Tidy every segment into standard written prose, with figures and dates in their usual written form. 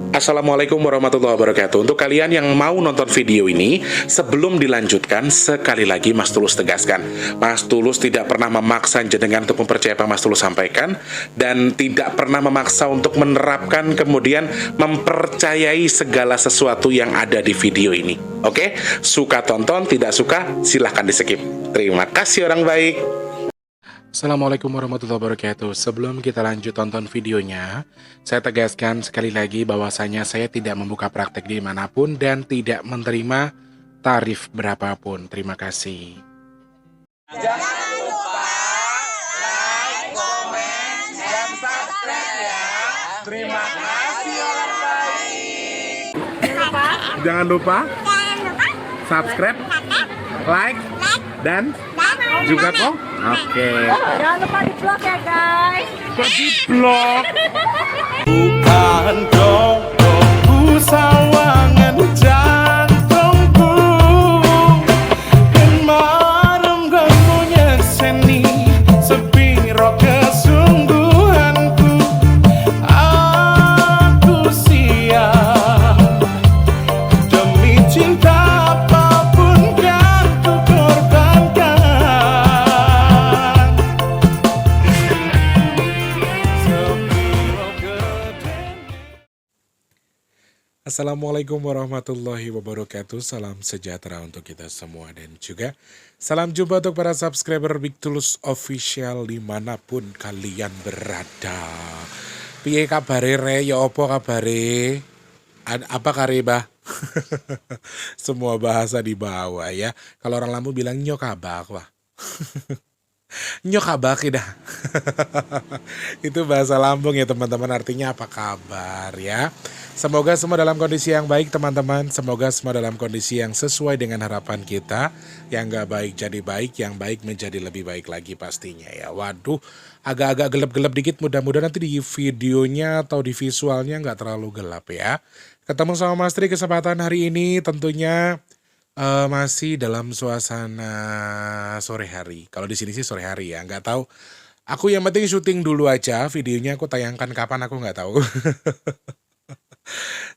Assalamualaikum warahmatullahi wabarakatuh. Untuk kalian yang mau nonton video ini, sebelum dilanjutkan, sekali lagi Mas Tulus tegaskan, Mas Tulus tidak pernah memaksa jenengan untuk mempercayai apa Mas Tulus sampaikan, dan tidak pernah memaksa untuk menerapkan kemudian mempercayai segala sesuatu yang ada di video ini. Oke? Suka tonton, tidak suka silahkan di skip. Terima kasih orang baik. Assalamualaikum warahmatullahi wabarakatuh. Sebelum kita lanjut tonton videonya, saya tegaskan sekali lagi bahwasanya saya tidak membuka praktek dimanapun dan tidak menerima tarif berapapun. Terima kasih. Jangan lupa like, komen, dan subscribe ya. Terima kasih orang baik. Jangan lupa subscribe, like, dan juga kok. Oke. Jangan lupa di vlog ya guys. Kok di vlog? Bukan dong sawangan jantungku, kemarin kamu nyeseni sepiro kesungguhanku. Aku siap demi cinta apapun kan ku korbankan. Sepiro gede. Assalamualaikum warahmatullahi wabarakatuh. Salam sejahtera untuk kita semua dan juga salam jumpa untuk para subscriber Big Tulus Official dimanapun kalian berada. Piye kabare re? Ya opo kabare? Apa kare bah? Semua bahasa di bawah ya. Kalau orang Lampung bilang nyokabak wah. Nyokabak dah. Itu bahasa Lampung ya teman-teman, artinya apa kabar ya. Semoga semua dalam kondisi yang baik teman-teman. Semoga semua dalam kondisi yang sesuai dengan harapan kita. Yang gak baik jadi baik, yang baik menjadi lebih baik lagi pastinya ya. Waduh, agak-agak gelap-gelap dikit, mudah-mudahan nanti di videonya atau di visualnya gak terlalu gelap ya. Ketemu sama Mas Tri kesempatan hari ini tentunya masih dalam suasana sore hari. Kalau di sini sih sore hari ya, nggak tahu. Aku yang penting syuting dulu aja, videonya aku tayangkan kapan aku nggak tahu.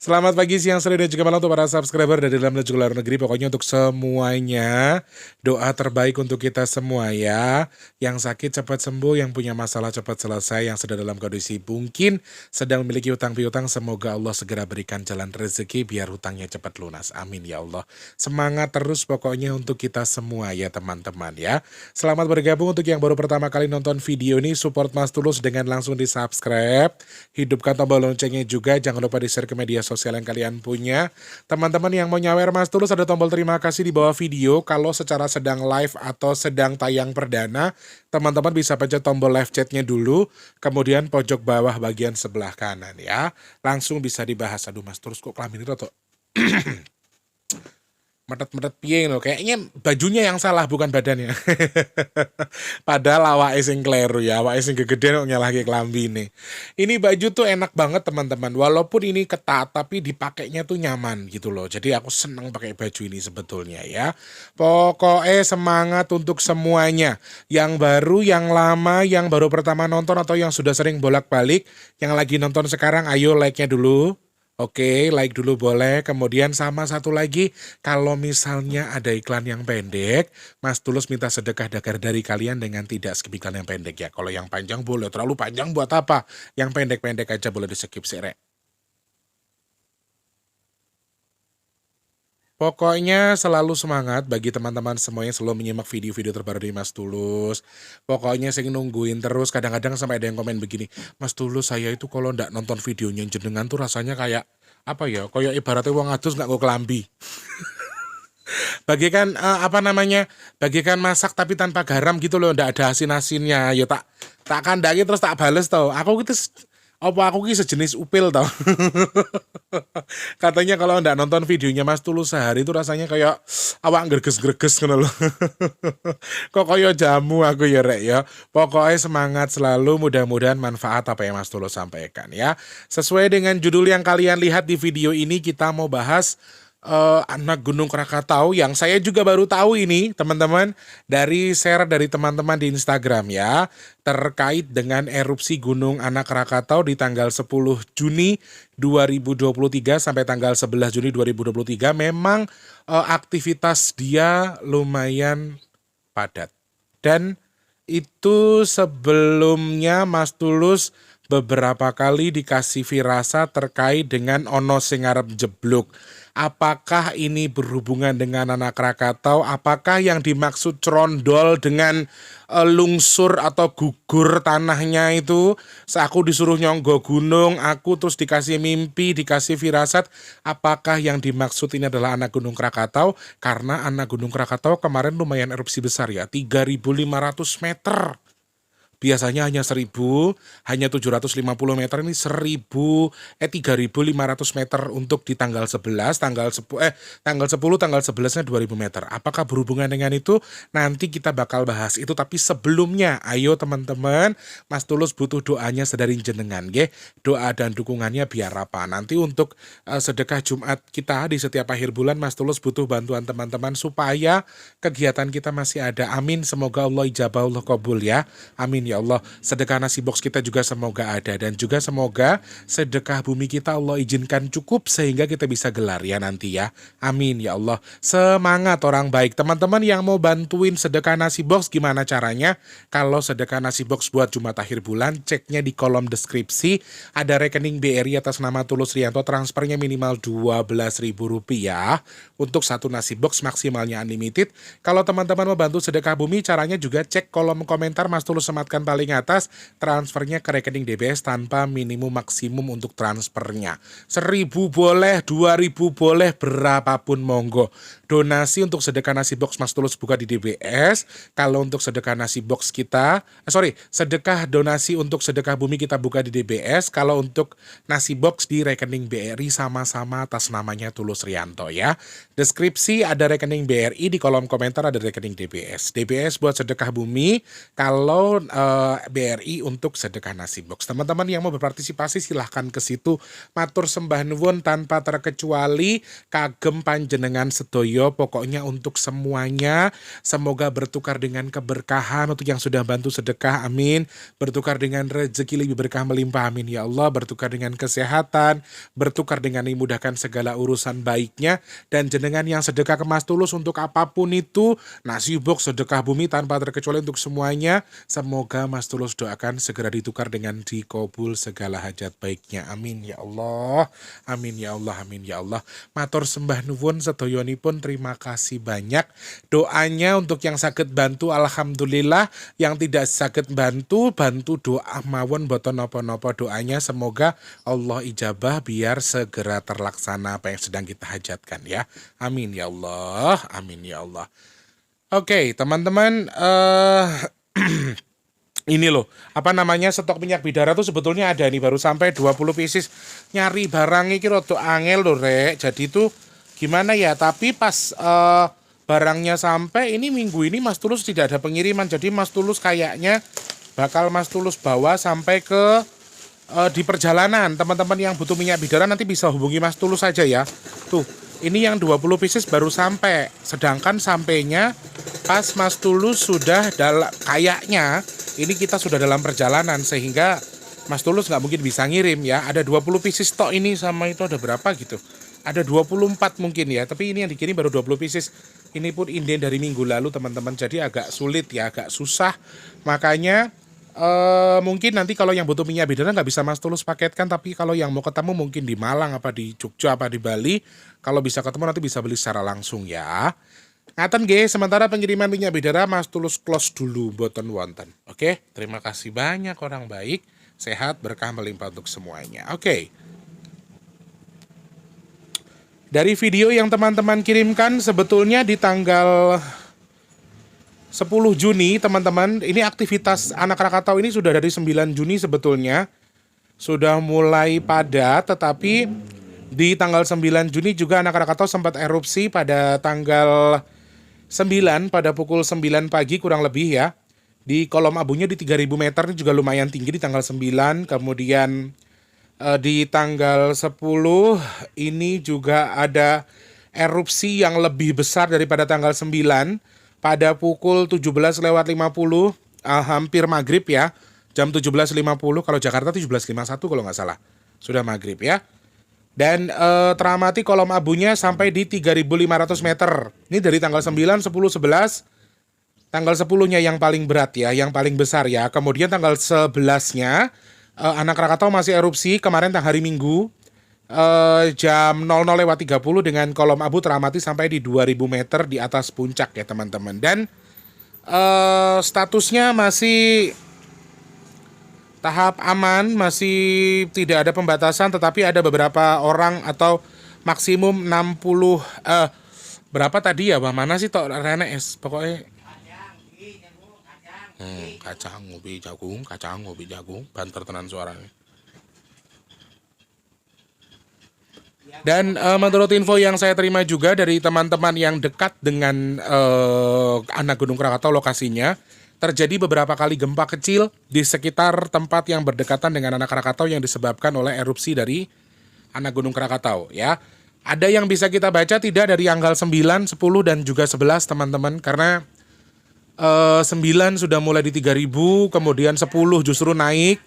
Selamat pagi, siang, sore, dan juga malam untuk para subscriber dari dalam dan juga luar negeri. Pokoknya untuk semuanya, doa terbaik untuk kita semua ya. Yang sakit cepat sembuh, yang punya masalah cepat selesai, yang sedang dalam kondisi mungkin sedang memiliki hutang piutang, semoga Allah segera berikan jalan rezeki biar hutangnya cepat lunas. Amin ya Allah. Semangat terus pokoknya untuk kita semua ya teman-teman ya. Selamat bergabung untuk yang baru pertama kali nonton video ini, support Mas Tulus dengan langsung di subscribe. Hidupkan tombol loncengnya juga, jangan lupa di share ke media sosial yang kalian punya. Teman-teman yang mau nyawer Mas Tulus, ada tombol terima kasih di bawah video. Kalau secara sedang live atau sedang tayang perdana, teman-teman bisa pencet tombol live chatnya dulu, kemudian pojok bawah bagian sebelah kanan ya. Langsung bisa dibahas. Aduh Mas Tulus kok kelamin itu tuh medet-medet piye loh, kayaknya bajunya yang salah bukan badannya. Padahal awake sing kleru ya, awake sing gegedean kok nyalahke klambine. Ini baju tuh enak banget teman-teman, walaupun ini ketat tapi dipakainya tuh nyaman gitu loh. Jadi aku seneng pakai baju ini sebetulnya ya. Pokoknya semangat untuk semuanya, yang baru, yang lama, yang baru pertama nonton atau yang sudah sering bolak-balik, yang lagi nonton sekarang ayo like-nya dulu. Oke, like dulu boleh. Kemudian sama satu lagi, kalau misalnya ada iklan yang pendek, Mas Tulus minta sedekah dakar dari kalian dengan tidak skip iklan yang pendek ya. Kalau yang panjang boleh, terlalu panjang buat apa? Yang pendek-pendek aja boleh di skip sih, Rek. Pokoknya selalu semangat bagi teman-teman semuanya selalu menyimak video-video terbaru dari Mas Tulus. Pokoknya saya nungguin terus, kadang-kadang sampai ada yang komen begini, Mas Tulus saya itu kalau ndak nonton videonya jenengan tuh rasanya kayak apa ya, kayak ibaratnya wong adus nggak gue kelambi. Bagikan bagikan masak tapi tanpa garam gitu loh, ndak ada asin-asinnya. Ya tak kandangin terus tak bales tau. Aku gitu apa aku ki sejenis upil tau. Katanya kalau ndak nonton videonya Mas Tulus sehari itu rasanya kayak awak greges-greges ngono loh. Kok kayak jamu aku ya Rek ya. Pokoknya semangat selalu, mudah-mudahan manfaat apa yang Mas Tulus sampaikan ya. Sesuai dengan judul yang kalian lihat di video ini, kita mau bahas anak Gunung Krakatau yang saya juga baru tahu ini teman-teman dari share dari teman-teman di Instagram ya, terkait dengan erupsi Gunung Anak Krakatau di tanggal 10 Juni 2023 sampai tanggal 11 Juni 2023 memang aktivitas dia lumayan padat. Dan itu sebelumnya Mas Tulus beberapa kali dikasih firasat terkait dengan ono sing arep jeblok. Apakah ini berhubungan dengan anak Krakatau? Apakah yang dimaksud crondol dengan lungsur atau gugur tanahnya itu? Aku disuruh nyonggo gunung, aku terus dikasih mimpi, dikasih firasat. Apakah yang dimaksud ini adalah anak Gunung Krakatau? Karena anak Gunung Krakatau kemarin lumayan erupsi besar ya, 3.500 meter. Biasanya hanya 1.000, hanya 750 meter, ini 3.500 meter untuk di tanggal 11, tanggal 10, tanggal 11-nya 2.000 meter. Apakah berhubungan dengan itu? Nanti kita bakal bahas itu, tapi sebelumnya ayo teman-teman, Mas Tulus butuh doanya sedari jenengan, nggih. Doa dan dukungannya biar apa? Nanti untuk sedekah Jumat kita di setiap akhir bulan, Mas Tulus butuh bantuan teman-teman supaya kegiatan kita masih ada. Amin, semoga Allah ijabah, Allah kabul ya. Amin ya Allah. Sedekah nasi box kita juga semoga ada, dan juga semoga sedekah bumi kita Allah izinkan cukup sehingga kita bisa gelar ya nanti ya. Amin ya Allah. Semangat orang baik. Teman-teman yang mau bantuin sedekah nasi box gimana caranya? Kalau sedekah nasi box buat Jumat akhir bulan, ceknya di kolom deskripsi. Ada rekening BRI atas nama Tulus Rianto, transfernya minimal Rp12.000 untuk satu nasi box, maksimalnya unlimited. Kalau teman-teman mau bantu sedekah bumi, caranya juga cek kolom komentar, Mas Tulus sematkan paling atas, transfernya ke rekening DBS tanpa minimum maksimum untuk transfernya. 1.000 boleh, 2.000 boleh, berapapun monggo. Donasi untuk sedekah nasi box Mas Tulus buka di DBS. Kalau untuk sedekah nasi box kita, sedekah donasi untuk sedekah bumi kita buka di DBS. Kalau untuk nasi box di rekening BRI sama-sama atas namanya Tulus Rianto ya. Deskripsi ada rekening BRI, di kolom komentar ada rekening DBS. DBS buat sedekah bumi, kalau BRI untuk sedekah nasi box. Teman-teman yang mau berpartisipasi silahkan ke situ. Matur sembah nuwun tanpa terkecuali, kagem panjenengan sedoyo, pokoknya untuk semuanya. Semoga bertukar dengan keberkahan untuk yang sudah bantu sedekah, amin. Bertukar dengan rezeki lebih berkah melimpah, amin ya Allah. Bertukar dengan kesehatan, bertukar dengan dimudahkan segala urusan baiknya. Dan jenengan yang sedekah ke Mas Tulus untuk apapun itu, nasi box, sedekah bumi tanpa terkecuali untuk semuanya, semoga Mas Tulus doakan segera ditukar dengan dikabul segala hajat baiknya, amin ya Allah. Amin ya Allah, amin ya Allah. Matur sembah nuwun sedoyonipun, terima kasih banyak. Doanya untuk yang sakit bantu alhamdulillah, yang tidak sakit bantu doa mawon boten napa-napa. Doanya semoga Allah ijabah biar segera terlaksana apa yang sedang kita hajatkan ya. Amin ya Allah, amin ya Allah. Oke, teman-teman, ini loh, stok minyak bidara tuh sebetulnya ada nih, baru sampai 20 pieces. Nyari barang iki rada angel loh rek. Jadi tuh gimana ya, tapi pas barangnya sampai ini minggu ini Mas Tulus tidak ada pengiriman. Jadi Mas Tulus kayaknya bakal Mas Tulus bawa sampai ke di perjalanan. Teman-teman yang butuh minyak bidara nanti bisa hubungi Mas Tulus saja ya. Tuh, ini yang 20 pieces baru sampai. Sedangkan sampainya pas Mas Tulus sudah kayaknya ini kita sudah dalam perjalanan, sehingga Mas Tulus nggak mungkin bisa ngirim ya. Ada 20 pieces stok ini, sama itu ada berapa gitu. Ada 24 mungkin ya, tapi ini yang dikirim baru 20 pieces. Ini pun inden dari minggu lalu teman-teman, jadi agak sulit ya, agak susah. Makanya mungkin nanti kalau yang butuh minyak bidara nggak bisa Mas Tulus paketkan, tapi kalau yang mau ketemu mungkin di Malang, apa di Jogja, apa di Bali, kalau bisa ketemu nanti bisa beli secara langsung ya. Ngaten nggih, sementara pengiriman minyak bidara Mas Tulus close dulu, boten wonten. Oke, terima kasih banyak orang baik, sehat, berkah melimpah untuk semuanya. Oke. Dari video yang teman-teman kirimkan, sebetulnya di tanggal 10 Juni teman-teman, ini aktivitas anak Krakatau ini sudah dari 9 Juni sebetulnya. Sudah mulai padat, tetapi di tanggal 9 Juni juga anak Krakatau sempat erupsi pada tanggal 9, pada pukul 9 pagi kurang lebih ya. Di kolom abunya di 3.000 meter, ini juga lumayan tinggi di tanggal 9. Kemudian di tanggal 10 ini juga ada erupsi yang lebih besar daripada tanggal 9 pada pukul 17:50, hampir maghrib ya. Jam 17:50, kalau Jakarta 17:51 kalau nggak salah. Sudah maghrib ya. Dan teramati kolom abunya sampai di 3.500 meter. Ini dari tanggal 9, 10, 11. Tanggal 10-nya yang paling berat ya, yang paling besar ya. Kemudian tanggal 11-nya Anak Krakatau masih erupsi kemarin hari Minggu jam 00:30 dengan kolom abu teramati sampai di 2.000 meter di atas puncak ya teman-teman. Dan statusnya masih tahap aman, masih tidak ada pembatasan, tetapi ada beberapa orang atau maksimum 60 berapa tadi ya, mana sih tok rene es pokoknya kacang ngopi jagung banter tenan suaranya. Dan menurut info yang saya terima juga dari teman-teman yang dekat dengan anak Gunung Krakatau lokasinya, terjadi beberapa kali gempa kecil di sekitar tempat yang berdekatan dengan anak Krakatau yang disebabkan oleh erupsi dari anak Gunung Krakatau ya. Ada yang bisa kita baca tidak dari tanggal 9, 10 dan juga 11 teman-teman, karena 9 sudah mulai di 3.000, kemudian 10 justru naik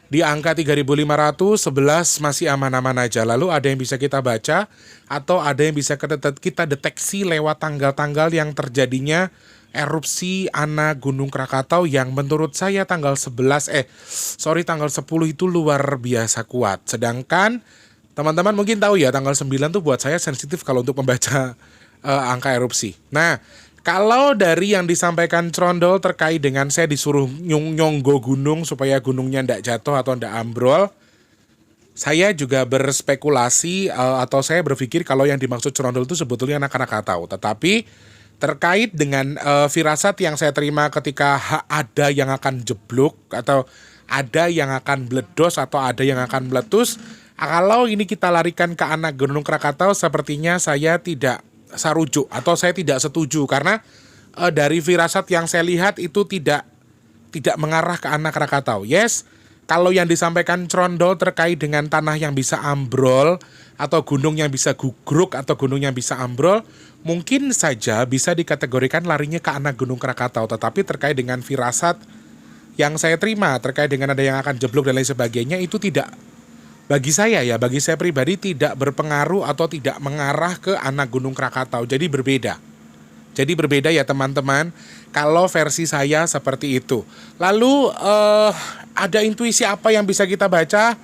di angka 3.500, 11 masih aman-aman aja. Lalu ada yang bisa kita baca atau ada yang bisa kita deteksi lewat tanggal-tanggal yang terjadinya erupsi anak Gunung Krakatau yang menurut saya tanggal 10 itu luar biasa kuat. Sedangkan teman-teman mungkin tahu ya, tanggal 9 tuh buat saya sensitif kalau untuk membaca angka erupsi. Nah, kalau dari yang disampaikan Crondol terkait dengan saya disuruh nyonggo gunung supaya gunungnya ndak jatuh atau ndak ambrol, saya juga berspekulasi atau saya berpikir kalau yang dimaksud Crondol itu sebetulnya anak Krakatau. Tetapi terkait dengan firasat yang saya terima ketika ada yang akan jeblok atau ada yang akan meledos atau ada yang akan meletus, kalau ini kita larikan ke anak Gunung Krakatau, sepertinya saya tidak sarujuk atau saya tidak setuju, karena dari firasat yang saya lihat itu tidak mengarah ke anak Krakatau. Yes, kalau yang disampaikan Crondol terkait dengan tanah yang bisa ambrol atau gunung yang bisa gugruk atau gunung yang bisa ambrol, mungkin saja bisa dikategorikan larinya ke anak Gunung Krakatau. Tetapi terkait dengan firasat yang saya terima terkait dengan ada yang akan jeblok dan lain sebagainya, itu tidak, bagi saya pribadi tidak berpengaruh atau tidak mengarah ke anak Gunung Krakatau. Jadi berbeda ya teman-teman. Kalau versi saya seperti itu. Lalu ada intuisi apa yang bisa kita baca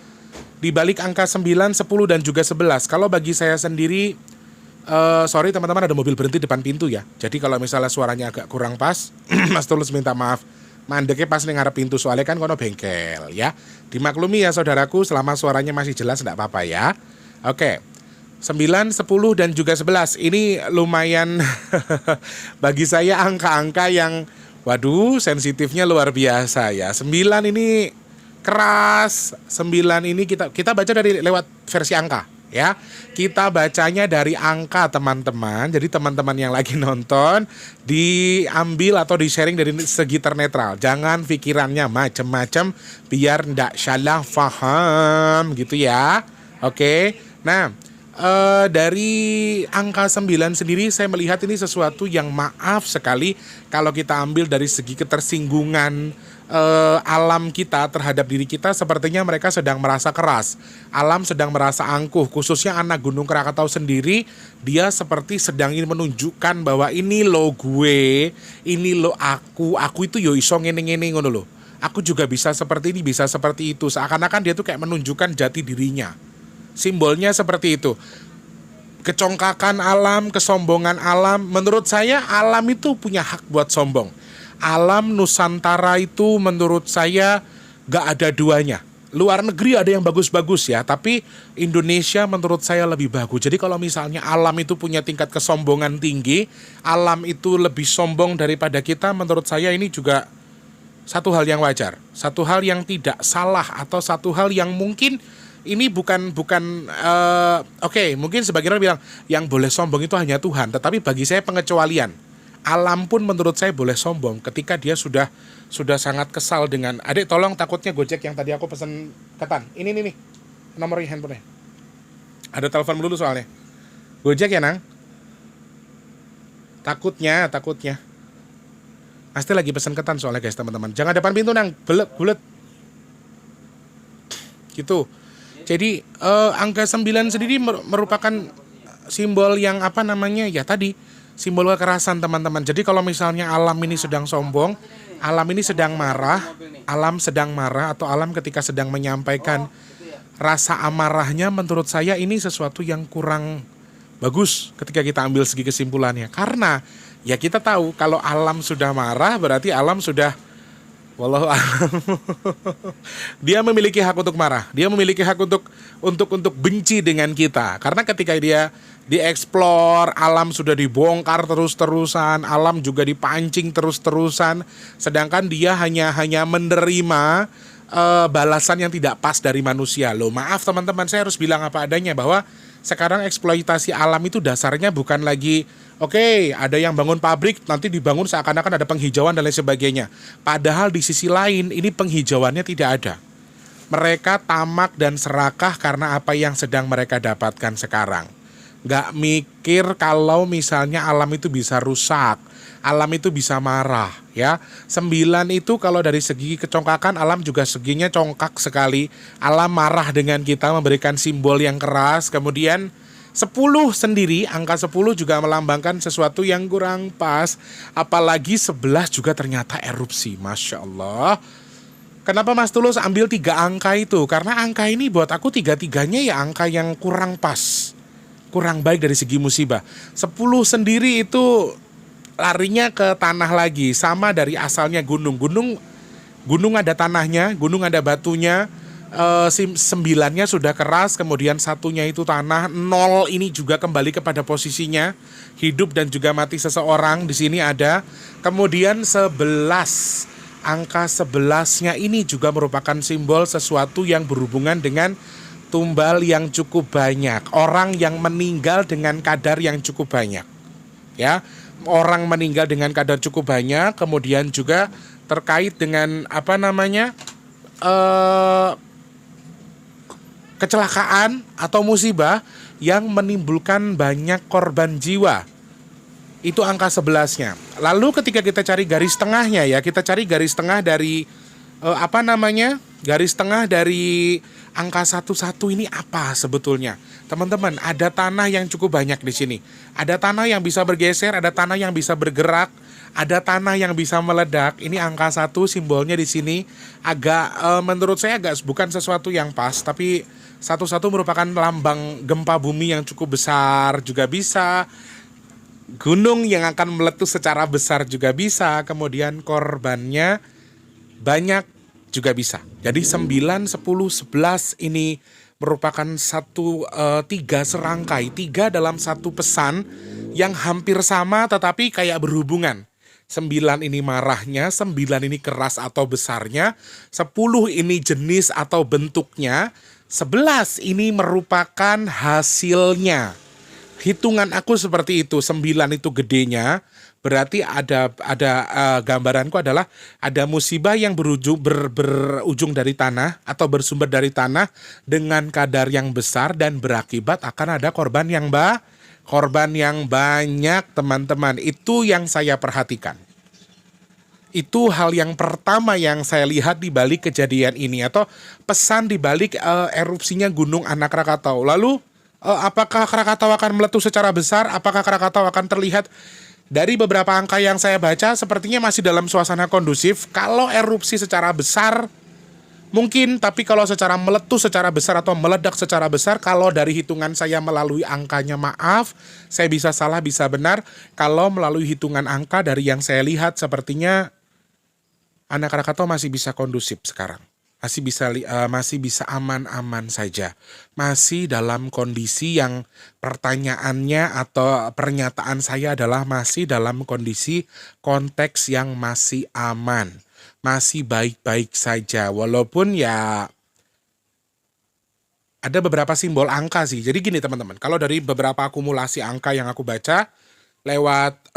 di balik angka 9, 10 dan juga 11? Kalau bagi saya sendiri, sorry teman-teman, ada mobil berhenti depan pintu ya. Jadi kalau misalnya suaranya agak kurang pas, Mas Tulus minta maaf. Mandeknya pas ngarep pintu, soalnya kan kono bengkel ya. Dimaklumi ya saudaraku, selama suaranya masih jelas enggak apa-apa ya. Oke. 9, 10 dan juga 11. Ini lumayan bagi saya angka-angka yang waduh, sensitifnya luar biasa ya. 9 ini keras. 9 ini kita baca dari lewat versi angka ya. Kita bacanya dari angka teman-teman. Jadi teman-teman yang lagi nonton diambil atau di-sharing dari segi ternetral. Jangan pikirannya macem-macem biar ndak salah paham gitu ya. Oke. Nah, dari angka 9 sendiri saya melihat ini sesuatu yang maaf sekali kalau kita ambil dari segi ketersinggungan alam kita terhadap diri kita. Sepertinya mereka sedang merasa keras, alam sedang merasa angkuh, khususnya anak Gunung Krakatau sendiri. Dia seperti sedang ingin menunjukkan bahwa ini lo gue, ini lo aku itu yo iso ngene-ngene ngono lo, aku juga bisa seperti ini, bisa seperti itu. Seakan-akan dia tuh kayak menunjukkan jati dirinya. Simbolnya seperti itu. Kecongkakan alam, kesombongan alam. Menurut saya alam itu punya hak buat sombong. Alam Nusantara itu menurut saya gak ada duanya. Luar negeri ada yang bagus-bagus ya, tapi Indonesia menurut saya lebih bagus. Jadi kalau misalnya alam itu punya tingkat kesombongan tinggi, alam itu lebih sombong daripada kita, menurut saya ini juga satu hal yang wajar. Satu hal yang tidak salah atau satu hal yang mungkin ini bukan oke, mungkin sebagian orang bilang yang boleh sombong itu hanya Tuhan, tetapi bagi saya pengecualian. Alam pun menurut saya boleh sombong ketika dia sudah sangat kesal dengan adik. Tolong, takutnya Gojek yang tadi aku pesen ketan. Ini nih nomor handphonenya. Ada telepon dulu soalnya. Gojek ya Nang? Takutnya. Pasti lagi pesen ketan soalnya guys teman-teman. Jangan depan pintu nang, bulet. Gitu. Jadi angka 9 sendiri merupakan simbol yang apa namanya ya tadi, simbol kekerasan teman-teman. Jadi kalau misalnya alam ini sedang sombong, alam ini sedang marah, atau alam ketika sedang menyampaikan rasa amarahnya, menurut saya ini sesuatu yang kurang bagus ketika kita ambil segi kesimpulannya. Karena ya kita tahu kalau alam sudah marah berarti alam sudah wallahu a'lam. Dia memiliki hak untuk marah. Dia memiliki hak untuk benci dengan kita. Karena ketika dia dieksplor, alam sudah dibongkar terus-terusan, alam juga dipancing terus-terusan, sedangkan dia hanya menerima balasan yang tidak pas dari manusia. Loh, maaf teman-teman, saya harus bilang apa adanya bahwa sekarang eksploitasi alam itu dasarnya bukan lagi oke, ada yang bangun pabrik, nanti dibangun seakan-akan ada penghijauan dan lain sebagainya. Padahal di sisi lain ini penghijauannya tidak ada. Mereka tamak dan serakah karena apa yang sedang mereka dapatkan sekarang. Gak mikir kalau misalnya alam itu bisa rusak, alam itu bisa marah ya. 9 itu kalau dari segi kecongkakan, alam juga seginya congkak sekali. Alam marah dengan kita, memberikan simbol yang keras. Kemudian 10 sendiri, angka 10 juga melambangkan sesuatu yang kurang pas. Apalagi 11 juga ternyata erupsi, Masya Allah. Kenapa Mas Tulus ambil 3 angka itu? Karena angka ini buat aku 3-3-nya ya angka yang kurang pas, kurang baik dari segi musibah. 10 sendiri itu larinya ke tanah lagi, sama dari asalnya gunung. Gunung ada tanahnya, gunung ada batunya. 9-nya sudah keras, kemudian 1-nya itu tanah. 0 ini juga kembali kepada posisinya, hidup dan juga mati seseorang di sini ada. Kemudian 11, angka 11-nya ini juga merupakan simbol sesuatu yang berhubungan dengan tumbal yang cukup banyak, orang yang meninggal dengan kadar yang cukup banyak. Ya, orang meninggal dengan kadar cukup banyak, kemudian juga terkait dengan apa namanya? Kecelakaan atau musibah yang menimbulkan banyak korban jiwa. Itu angka 11-nya. Lalu ketika kita cari garis tengahnya ya, kita cari garis tengah dari garis tengah dari angka 11 ini apa sebetulnya? Teman-teman, ada tanah yang cukup banyak di sini. Ada tanah yang bisa bergeser, ada tanah yang bisa bergerak, ada tanah yang bisa meledak. Ini angka 1 simbolnya di sini agak menurut saya agak bukan sesuatu yang pas, tapi 11 merupakan lambang gempa bumi yang cukup besar juga bisa. Gunung yang akan meletus secara besar juga bisa. Kemudian korbannya banyak juga bisa. Jadi 9, 10, 11 ini merupakan 3 serangkai, 3 dalam satu pesan yang hampir sama tetapi kayak berhubungan. 9 ini marahnya, 9 ini keras atau besarnya, 10 ini jenis atau bentuknya, 11 ini merupakan hasilnya. Hitungan aku seperti itu, 9 itu gedenya, berarti ada gambaranku adalah ada musibah yang berujung dari tanah atau bersumber dari tanah dengan kadar yang besar dan berakibat akan ada korban yang banyak, teman-teman. Itu yang saya perhatikan. Itu hal yang pertama yang saya lihat di balik kejadian ini atau pesan di balik erupsinya Gunung Anak Rakatau. Lalu apakah Krakatau akan meletus secara besar? Apakah Krakatau akan terlihat? Dari beberapa angka yang saya baca sepertinya masih dalam suasana kondusif. Kalau erupsi secara besar mungkin, tapi kalau secara meletus secara besar atau meledak secara besar, kalau dari hitungan saya melalui angkanya, maaf, saya bisa salah bisa benar. Kalau melalui hitungan angka dari yang saya lihat sepertinya Anak Krakatau masih bisa kondusif sekarang. Masih bisa aman-aman saja. Masih dalam kondisi yang pertanyaannya atau pernyataan saya adalah masih dalam kondisi konteks yang masih aman. Masih baik-baik saja. Walaupun ya ada beberapa simbol angka sih. Jadi gini teman-teman, kalau dari beberapa akumulasi angka yang aku baca lewat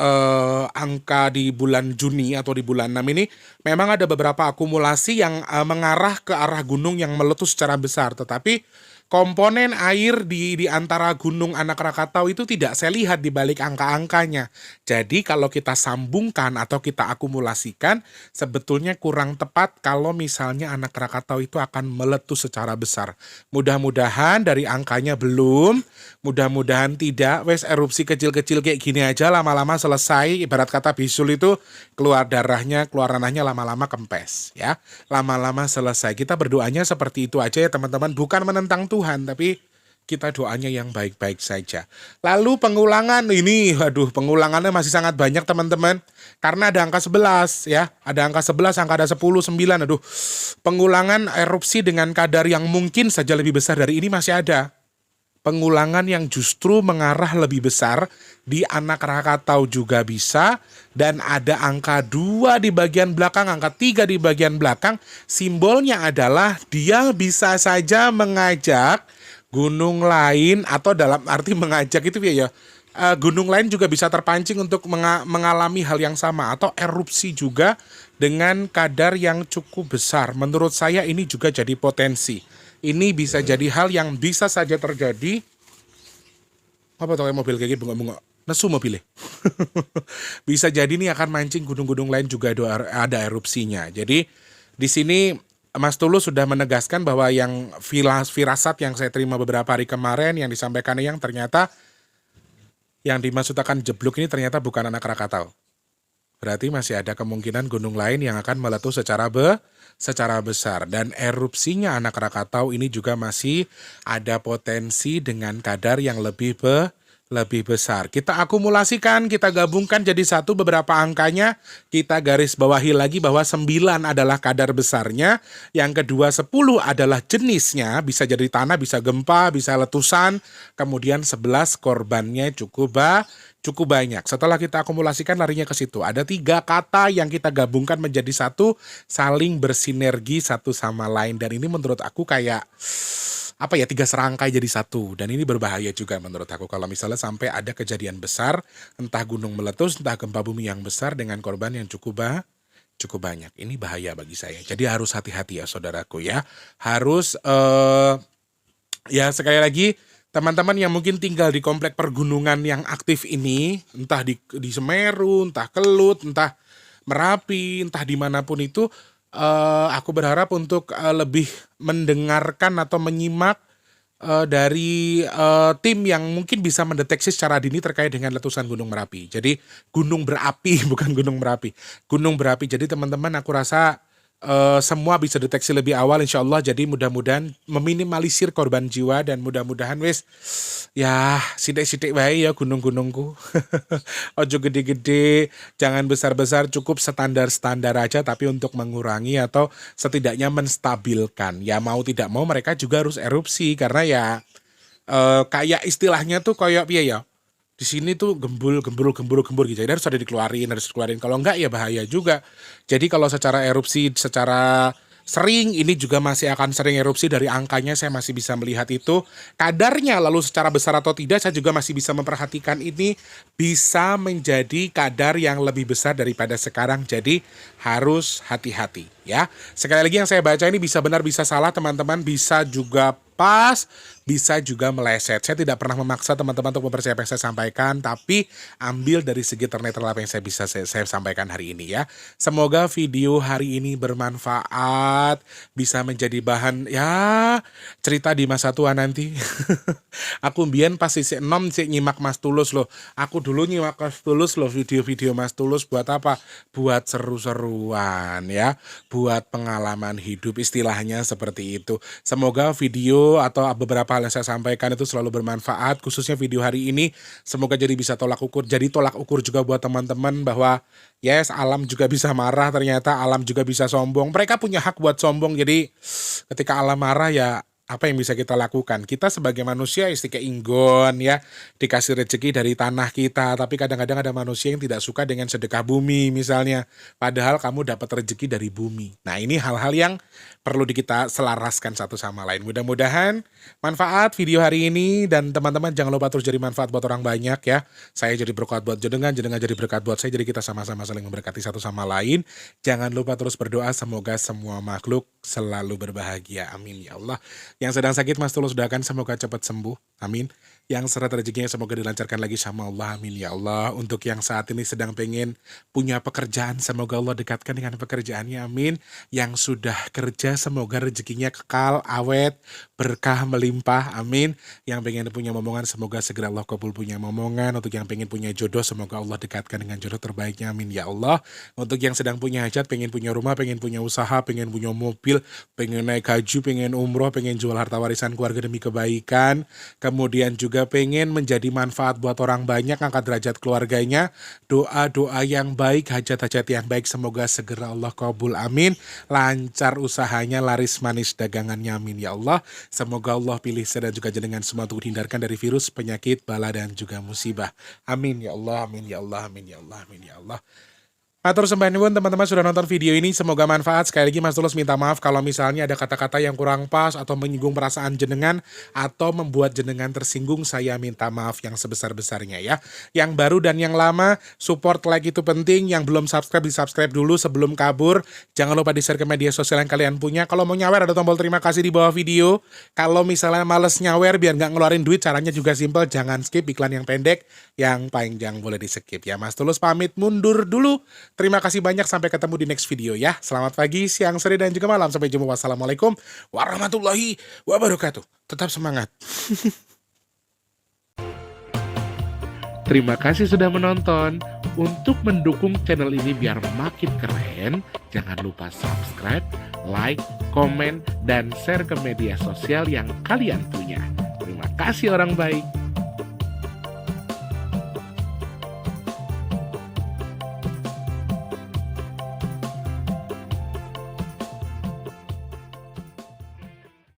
angka di bulan Juni atau di bulan 6 ini, memang ada beberapa akumulasi yang mengarah ke arah gunung yang meletus secara besar. Tetapi komponen air di antara Gunung Anak Rakatau itu tidak saya lihat di balik angka-angkanya. Jadi kalau kita sambungkan atau kita akumulasikan, sebetulnya kurang tepat kalau misalnya Anak Rakatau itu akan meletus secara besar. Mudah-mudahan dari angkanya belum, mudah-mudahan tidak, wes erupsi kecil-kecil kayak gini aja lama-lama selesai. Ibarat kata bisul itu keluar darahnya, keluar nanahnya lama-lama kempes ya. Lama-lama selesai. Kita berdoanya seperti itu aja ya teman-teman, bukan menentang Tuhan, tapi kita doanya yang baik-baik saja. Lalu pengulangan ini, waduh pengulangannya masih sangat banyak teman-teman. Karena ada angka 11 ya, ada angka 11, angka ada 10, 9, aduh. Pengulangan erupsi dengan kadar yang mungkin saja lebih besar dari ini masih ada. Pengulangan yang justru mengarah lebih besar di Anak Rakatau juga bisa, dan ada angka 2 di bagian belakang, angka 3 di bagian belakang. Simbolnya adalah dia bisa saja mengajak gunung lain, atau dalam arti mengajak itu ya, gunung lain juga bisa terpancing untuk mengalami hal yang sama atau erupsi juga dengan kadar yang cukup besar. Menurut saya ini juga jadi potensi. Ini bisa jadi hal yang bisa saja terjadi. Apa tuh kayak mobil kayak bunga-bunga nesu mobilnya. Bisa jadi ini akan mancing gunung-gunung lain juga ada erupsinya. Jadi di sini Mas Tulus sudah menegaskan bahwa yang firasat yang saya terima beberapa hari kemarin yang disampaikan yang ternyata yang dimaksud akan jeblok ini ternyata bukan Anak Rakatau. Berarti masih ada kemungkinan gunung lain yang akan meletus secara besar. Dan erupsinya Anak Rakatau ini juga masih ada potensi dengan kadar yang lebih besar. Kita akumulasikan, kita gabungkan jadi satu beberapa angkanya. Kita garis bawahi lagi bahwa 9 adalah kadar besarnya. Yang kedua 10 adalah jenisnya. Bisa jadi tanah, bisa gempa, bisa letusan. Kemudian 11 korbannya cukup banyak. Setelah kita akumulasikan larinya ke situ. Ada 3 kata yang kita gabungkan menjadi satu, saling bersinergi satu sama lain. Dan ini menurut aku kayak 3 serangkai jadi satu. Dan ini berbahaya juga menurut aku kalau misalnya sampai ada kejadian besar, entah gunung meletus, entah gempa bumi yang besar dengan korban yang cukup banyak. Ini bahaya bagi saya. Jadi harus hati-hati ya saudaraku ya. Harus ya sekali lagi, teman-teman yang mungkin tinggal di komplek pergunungan yang aktif ini, entah di Semeru, entah Kelut, entah Merapi, entah dimanapun itu, aku berharap untuk lebih mendengarkan atau menyimak dari tim yang mungkin bisa mendeteksi secara dini terkait dengan letusan Gunung Merapi. Jadi gunung berapi, bukan gunung Merapi. Gunung berapi, jadi teman-teman aku rasa semua bisa deteksi lebih awal insya Allah. Jadi mudah-mudahan meminimalisir korban jiwa dan mudah-mudahan wis ya sidik-sidik baik ya gunung-gunungku. Ojo gede-gede, jangan besar-besar, cukup standar-standar aja tapi untuk mengurangi atau setidaknya menstabilkan. Ya mau tidak mau mereka juga harus erupsi karena ya kayak istilahnya tuh kayak ya. Di sini tuh gembur gitu. Jadi harus dikeluarin. Kalau enggak ya bahaya juga. Jadi kalau secara erupsi secara sering ini juga masih akan sering erupsi, dari angkanya saya masih bisa melihat itu. Kadarnya lalu secara besar atau tidak saya juga masih bisa memperhatikan ini bisa menjadi kadar yang lebih besar daripada sekarang. Jadi harus hati-hati ya. Sekali lagi yang saya baca ini bisa benar bisa salah teman-teman, bisa juga pas, bisa juga meleset. Saya tidak pernah memaksa teman-teman untuk mempercayai apa yang saya sampaikan, tapi ambil dari segi ternetral apa yang saya sampaikan hari ini ya. Semoga video hari ini bermanfaat, bisa menjadi bahan ya cerita di masa tua nanti. Aku mbien pas isi 6 sih nyimak Mas Tulus loh. Aku dulu nyimak Mas Tulus loh, video-video Mas Tulus buat apa? Buat seru-seruan ya, buat pengalaman hidup, istilahnya seperti itu. Semoga video atau beberapa hal yang saya sampaikan itu selalu bermanfaat, khususnya video hari ini. Semoga jadi bisa tolak ukur juga buat teman-teman bahwa yes, alam juga bisa marah, ternyata alam juga bisa sombong. Mereka punya hak buat sombong. Jadi ketika alam marah ya apa yang bisa kita lakukan? Kita sebagai manusia istiqe inggon ya, dikasih rezeki dari tanah kita, tapi kadang-kadang ada manusia yang tidak suka dengan sedekah bumi misalnya, padahal kamu dapat rezeki dari bumi. Nah ini hal-hal yang perlu kita selaraskan satu sama lain. Mudah-mudahan manfaat video hari ini, dan teman-teman jangan lupa terus jadi manfaat buat orang banyak ya. Saya jadi berkat buat jenengan jadi berkat buat saya, jadi kita sama-sama saling memberkati satu sama lain. Jangan lupa terus berdoa semoga semua makhluk selalu berbahagia. Amin ya Allah. Yang sedang sakit Mas Tulus doakan semoga cepat sembuh. Amin. Yang seret rezekinya semoga dilancarkan lagi sama Allah. Amin ya Allah. Untuk yang saat ini sedang pengen punya pekerjaan, semoga Allah dekatkan dengan pekerjaannya. Amin. Yang sudah kerja semoga rezekinya kekal, awet, berkah melimpah. Amin. Yang pengen punya momongan semoga segera Allah kabul punya momongan. Untuk yang pengen punya jodoh semoga Allah dekatkan dengan jodoh terbaiknya. Amin ya Allah. Untuk yang sedang punya hajat, pengen punya rumah, pengen punya usaha, pengen punya mobil, pengen naik haji, pengen umroh, pengen jual harta warisan keluarga demi kebaikan. Kemudian juga pengen menjadi manfaat buat orang banyak, angkat derajat keluarganya. Doa-doa yang baik, hajat-hajat yang baik semoga segera Allah kabul. Amin. Lancar usahanya, laris manis dagangannya. Amin ya Allah. Semoga Allah pilih saya dan juga jenengan semua untuk dihindarkan dari virus, penyakit, bala dan juga musibah. Amin ya Allah. Amin ya Allah. Amin ya Allah. Amin ya Allah. Matur sembah nuwun teman-teman sudah nonton video ini, semoga manfaat. Sekali lagi Mas Tulus minta maaf kalau misalnya ada kata-kata yang kurang pas atau menyinggung perasaan jenengan atau membuat jenengan tersinggung, saya minta maaf yang sebesar-besarnya ya. Yang baru dan yang lama, support like itu penting. Yang belum subscribe, di-subscribe dulu sebelum kabur. Jangan lupa di-share ke media sosial yang kalian punya. Kalau mau nyawer ada tombol terima kasih di bawah video. Kalau misalnya males nyawer biar nggak ngeluarin duit, caranya juga simple, jangan skip iklan yang pendek, yang panjang boleh di-skip ya. Mas Tulus pamit mundur dulu. Terima kasih banyak, sampai ketemu di next video ya. Selamat pagi, siang, sore, dan juga malam. Sampai jumpa. Wassalamualaikum warahmatullahi wabarakatuh. Tetap semangat. Terima kasih sudah menonton. Untuk mendukung channel ini biar makin keren, jangan lupa subscribe, like, komen, dan share ke media sosial yang kalian punya. Terima kasih orang baik.